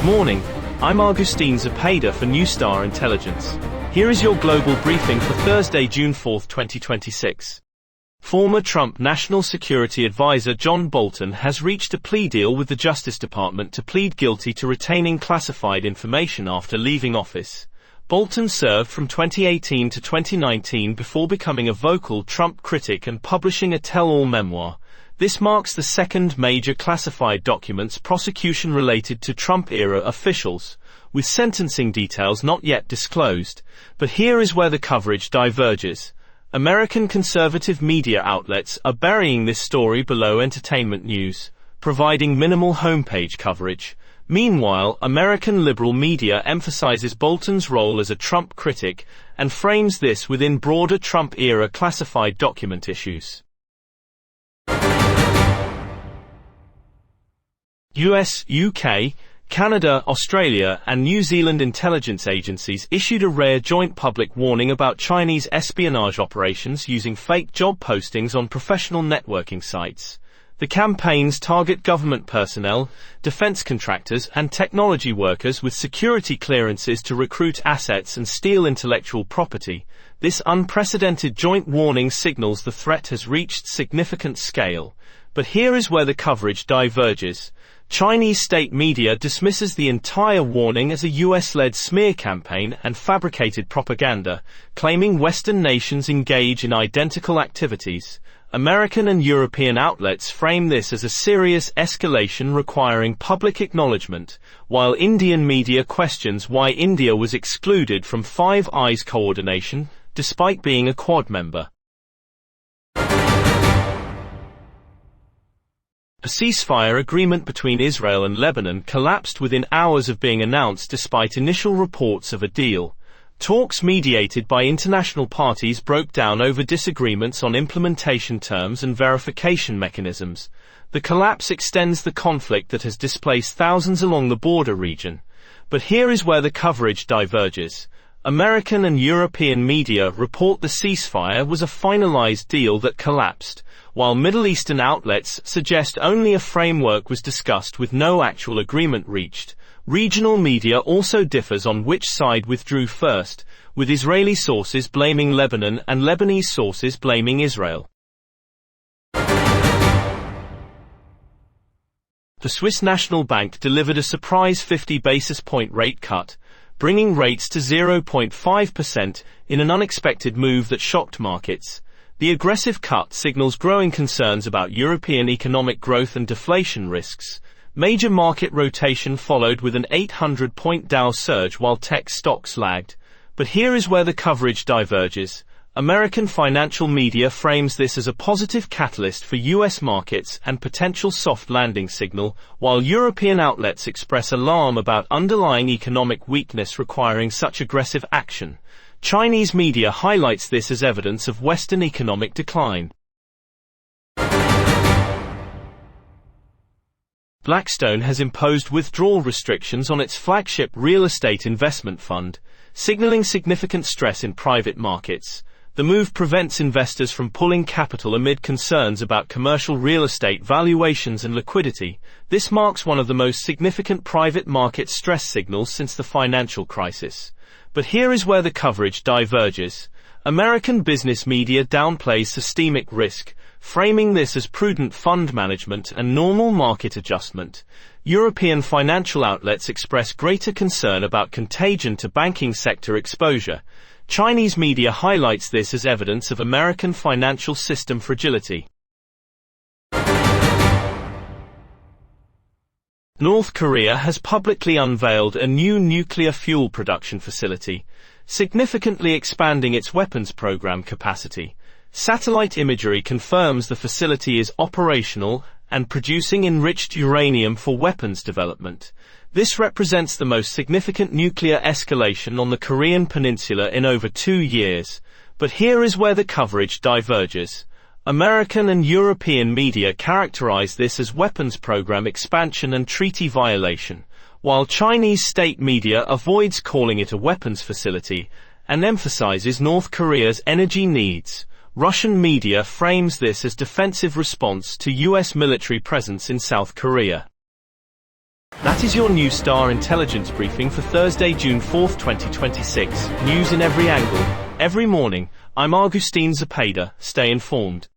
morning, I'm Agustín Zepeda for NewZtar Intelligence. Here is your global briefing for Thursday, June 4, 2026. Former Trump National Security Advisor John Bolton has reached a plea deal with the Justice Department to plead guilty to retaining classified information after leaving office. Bolton served from 2018 to 2019 before becoming a vocal Trump critic and publishing a tell-all memoir. This marks the second major classified documents prosecution related to Trump-era officials, with sentencing details not yet disclosed. But here is where the coverage diverges. American conservative media outlets are burying this story below entertainment news, providing minimal homepage coverage. Meanwhile, American liberal media emphasizes Bolton's role as a Trump critic and frames this within broader Trump-era classified document issues. US, UK, Canada, Australia, and New Zealand intelligence agencies issued a rare joint public warning about Chinese espionage operations using fake job postings on professional networking sites. The campaigns target government personnel, defense contractors, and technology workers with security clearances to recruit assets and steal intellectual property. This unprecedented joint warning signals the threat has reached significant scale. But here is where the coverage diverges. Chinese state media dismisses the entire warning as a US-led smear campaign and fabricated propaganda, claiming Western nations engage in identical activities. American and European outlets frame this as a serious escalation requiring public acknowledgement, while Indian media questions why India was excluded from Five Eyes coordination, despite being a Quad member. A ceasefire agreement between Israel and Lebanon collapsed within hours of being announced despite initial reports of a deal. Talks mediated by international parties broke down over disagreements on implementation terms and verification mechanisms. The collapse extends the conflict that has displaced thousands along the border region. But here is where the coverage diverges. American and European media report the ceasefire was a finalized deal that collapsed, while Middle Eastern outlets suggest only a framework was discussed with no actual agreement reached. Regional media also differs on which side withdrew first, with Israeli sources blaming Lebanon and Lebanese sources blaming Israel. The Swiss National Bank delivered a surprise 50 basis point rate cut, bringing rates to 0.5% in an unexpected move that shocked markets. The aggressive cut signals growing concerns about European economic growth and deflation risks. Major market rotation followed with an 800-point Dow surge while tech stocks lagged. But here is where the coverage diverges. American financial media frames this as a positive catalyst for US markets and potential soft landing signal, while European outlets express alarm about underlying economic weakness requiring such aggressive action. Chinese media highlights this as evidence of Western economic decline. Blackstone has imposed withdrawal restrictions on its flagship real estate investment fund, signaling significant stress in private markets. The move prevents investors from pulling capital amid concerns about commercial real estate valuations and liquidity. This marks one of the most significant private market stress signals since the financial crisis. But here is where the coverage diverges. American business media downplays systemic risk, framing this as prudent fund management and normal market adjustment. European financial outlets express greater concern about contagion to banking sector exposure. Chinese media highlights this as evidence of American financial system fragility. North Korea has publicly unveiled a new nuclear fuel production facility, significantly expanding its weapons program capacity. Satellite imagery confirms the facility is operational and producing enriched uranium for weapons development. This represents the most significant nuclear escalation on the Korean peninsula in over 2 years. But here is where the coverage diverges. American and European media characterize this as weapons program expansion and treaty violation, while Chinese state media avoids calling it a weapons facility and emphasizes North Korea's energy needs. Russian media frames this as defensive response to US military presence in South Korea. That is your NewZtar Intelligence briefing for Thursday, June 4, 2026. News in every angle, every morning. I'm Agustín Zepeda. Stay informed.